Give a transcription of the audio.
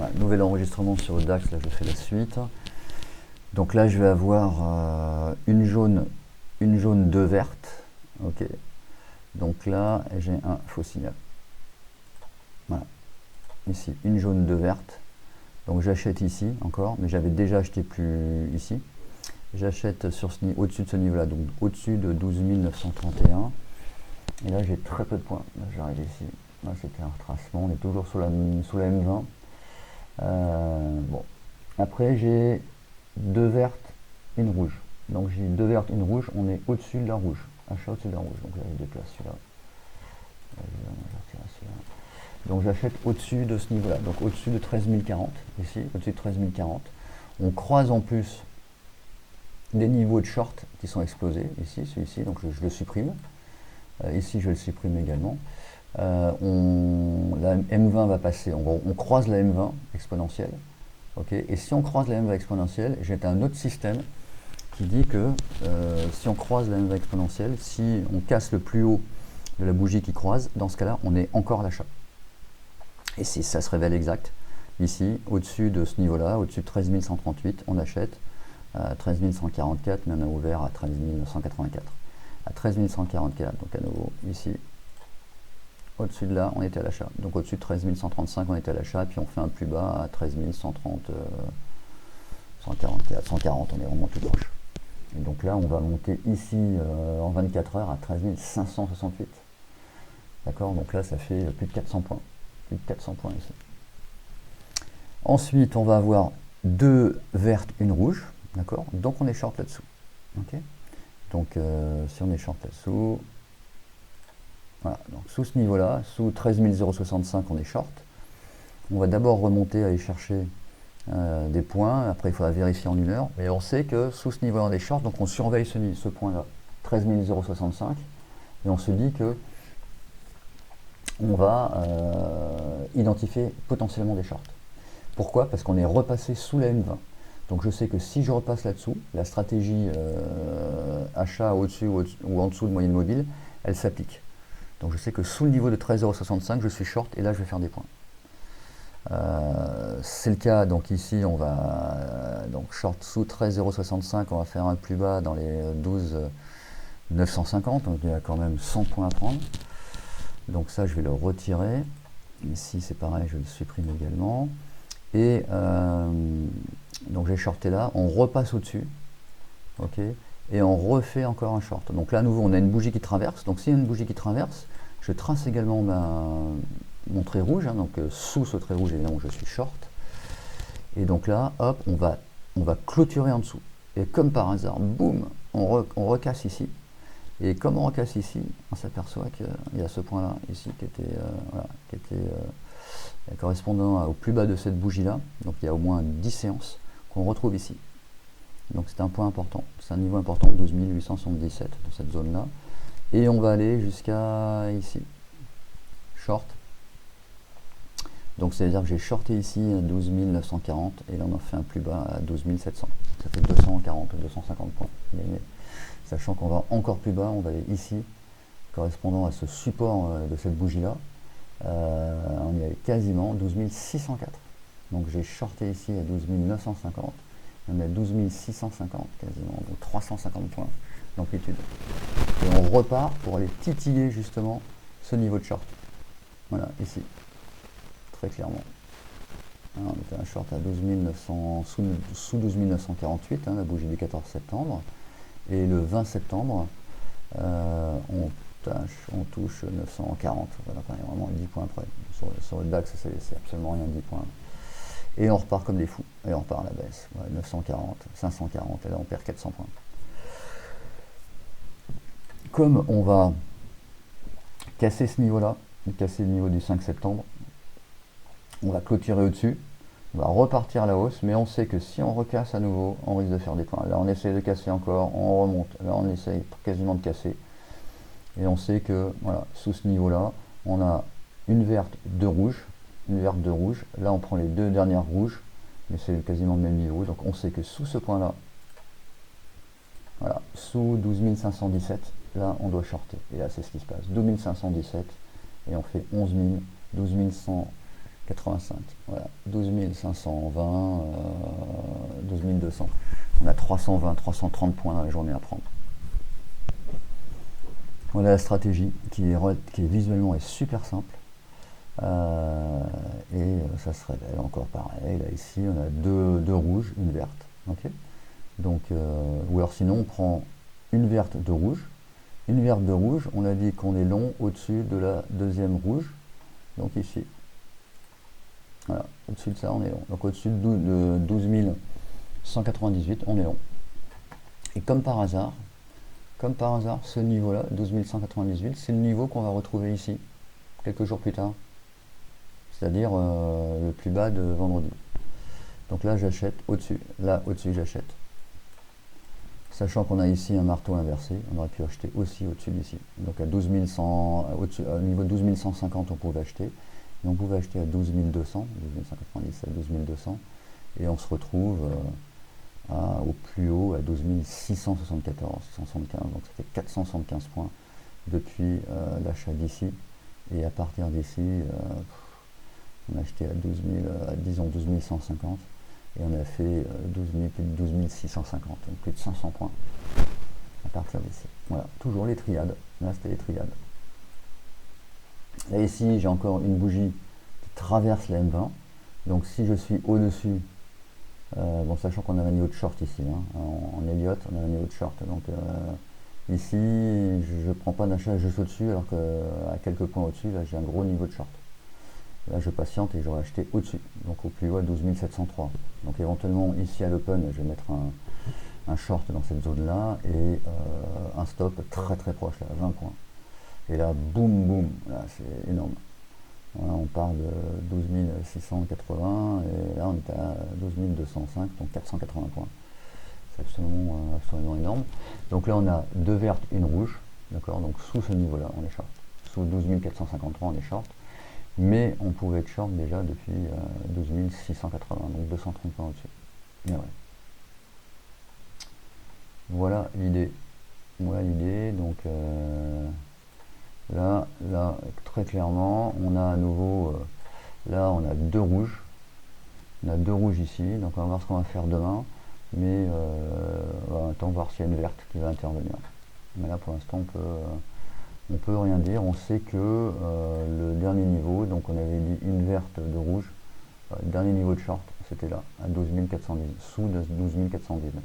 Voilà, nouvel enregistrement sur le DAX, là je fais la suite. Donc là je vais avoir une jaune, deux vertes. Ok. Donc là j'ai un faux signal. Voilà. Ici, une jaune, deux vertes. Donc j'achète ici encore, mais j'avais déjà acheté plus ici. J'achète sur au-dessus de ce niveau-là, donc au-dessus de 12 931. Et là j'ai très peu de points. Là j'arrive ici. Là c'était un retracement. On est toujours sous la M20. Bon. Après j'ai deux vertes, une rouge. Donc j'ai deux vertes, une rouge. On est au-dessus de la rouge. Achat au-dessus de la rouge. Donc là je déplace celui-là. Donc j'achète au-dessus de ce niveau-là. Donc au-dessus de 13 040. Ici, au-dessus de 13 040. On croise en plus des niveaux de short qui sont explosés. Ici, celui-ci. Donc je le supprime. Ici je le supprime également. La M20 va passer, on croise la M20 exponentielle, okay, et si on croise la M20 exponentielle, j'ai un autre système qui dit que si on croise la M20 exponentielle, si on casse le plus haut de la bougie qui croise, dans ce cas-là, on est encore à l'achat. Et si ça se révèle exact, ici, au-dessus de ce niveau-là, au-dessus de 13 138, on achète 13 144, mais on a ouvert à 13 184. À 13 144, donc à nouveau ici, au-dessus de là, on était à l'achat. Donc au-dessus de 13 135, on était à l'achat. Et puis on fait un plus bas à 13 130, 144, 140. On est vraiment tout proche. Et donc là, on va monter ici en 24 heures à 13 568. D'accord. Donc là, ça fait plus de 400 points. Plus de 400 points ici. Ensuite, on va avoir deux vertes, une rouge. D'accord. Donc on est short là-dessous. Ok. Donc si on est short là-dessous. Voilà, donc sous ce niveau-là, sous 13 065, on est short. On va d'abord remonter, aller chercher des points. Après, il faudra vérifier en une heure. Mais on sait que sous ce niveau-là, on est short. Donc, on surveille ce point-là, 13 065. Et on se dit que on va identifier potentiellement des shorts. Pourquoi? Parce qu'on est repassé sous la M20. Donc, je sais que si je repasse là-dessous, la stratégie achat au-dessus ou en dessous de moyenne mobile, elle s'applique. Donc je sais que sous le niveau de 13,65 €, je suis short et là je vais faire des points. C'est le cas, donc ici on va donc short sous 13,65 €, on va faire un plus bas dans les 12 950, donc il y a quand même 100 points à prendre. Donc ça je vais le retirer. Ici c'est pareil, je le supprime également. Et donc j'ai shorté là, on repasse au-dessus. Ok. Et on refait encore un short. Donc là à nouveau on a une bougie qui traverse. Donc s'il y a une bougie qui traverse, je trace également mon trait rouge, hein, donc sous ce trait rouge évidemment je suis short. Et donc là, hop, on va clôturer en dessous. Et comme par hasard, boum, on recasse ici. Et comme on recasse ici, on s'aperçoit qu'il y a ce point-là ici qui était correspondant au plus bas de cette bougie-là. Donc il y a au moins 10 séances qu'on retrouve ici. Donc c'est un point important, c'est un niveau important, 12 877 dans cette zone-là. Et on va aller jusqu'à ici, short. Donc c'est-à-dire que j'ai shorté ici à 12 940 et là on en fait un plus bas à 12 700. Ça fait 240, 250 points gagnés. Sachant qu'on va encore plus bas, on va aller ici, correspondant à ce support de cette bougie-là. On y est quasiment 12 604. Donc j'ai shorté ici à 12 950. On est à 12 650 quasiment, donc 350 points d'amplitude. Et on repart pour aller titiller justement ce niveau de short. Voilà, ici, très clairement. Alors, on était un short à 12 900, sous 12 948, hein, la bougie du 14 septembre. Et le 20 septembre, on touche 940. Voilà, enfin, il y a vraiment 10 points près. Sur le DAX, c'est absolument rien, 10 points. Et on repart comme des fous. Et on repart à la baisse. Ouais, 940, 540, et là on perd 400 points. Comme on va casser ce niveau-là, casser le niveau du 5 septembre, on va clôturer au-dessus, on va repartir à la hausse, mais on sait que si on recasse à nouveau, on risque de faire des points. Là on essaye de casser encore, on remonte, là on essaye quasiment de casser. Et on sait que voilà, sous ce niveau-là, on a une verte, deux rouges, une verte, deux rouges. Là, on prend les deux dernières rouges, mais c'est quasiment le même niveau. Donc, on sait que sous ce point-là, voilà, sous 12 517, là, on doit shorter. Et là, c'est ce qui se passe. 12 517, et on fait 11 000, 12 100, 85, voilà, 12 520, 12 200. On a 320, 330 points dans la journée à prendre. Voilà la stratégie qui est visuellement est super simple. Ça se révèle encore pareil. Là, ici, on a deux rouges, une verte. Okay, donc, ou alors sinon, on prend une verte, deux rouges. Une verte, deux rouges, on a dit qu'on est long au-dessus de la deuxième rouge. Donc ici. Voilà, au-dessus de ça, on est long. Donc au-dessus de 12 198, on est long. Et comme par hasard, ce niveau-là, 12 198, c'est le niveau qu'on va retrouver ici, quelques jours plus tard. C'est-à-dire le plus bas de vendredi. Donc là, j'achète au-dessus. Là, au-dessus, j'achète. Sachant qu'on a ici un marteau inversé, on aurait pu acheter aussi au-dessus d'ici. Donc à 12 100, au niveau de 12 150, on pouvait acheter. Et on pouvait acheter à 12 200, 12 190 à 12 200. Et on se retrouve au plus haut à 12 674, 675. Donc ça fait 475 points depuis l'achat d'ici. Et à partir d'ici, on a acheté à 12 000, disons 12 150. Et on a fait plus de 12 650, donc plus de 500 points à partir d'ici. Voilà, toujours les triades. Là, c'était les triades. Là, ici, j'ai encore une bougie qui traverse la M20. Donc, si je suis au-dessus, bon, sachant qu'on a un niveau de short ici, hein, en Elliott, on a un niveau de short. Donc, ici, je ne prends pas d'achat juste au-dessus, alors qu'à quelques points au-dessus, là, j'ai un gros niveau de short. Là, je patiente et j'aurais acheté au-dessus, donc au plus haut à 12 703. Donc éventuellement, ici à l'open, je vais mettre un short dans cette zone-là et un stop très très proche, là, 20 points. Et là, boum, boum, là, c'est énorme. Voilà, on part de 12 680 et là, on est à 12 205, donc 480 points. C'est absolument énorme. Donc là, on a deux vertes, une rouge, d'accord. Donc sous ce niveau-là, on est short. Sous 12 453, on est short. Mais on pouvait être short déjà depuis 12 680, donc 230 points au-dessus. Ouais. Voilà l'idée. Donc là, très clairement, on a à nouveau, là on a deux rouges. On a deux rouges ici, donc on va voir ce qu'on va faire demain. Mais on va attendre voir s'il y a une verte qui va intervenir. Mais là pour l'instant on peut rien dire. On sait que le dernier niveau, donc on avait dit une verte, deux rouges, le dernier niveau de short, c'était là, à 12 410, sous 12 419.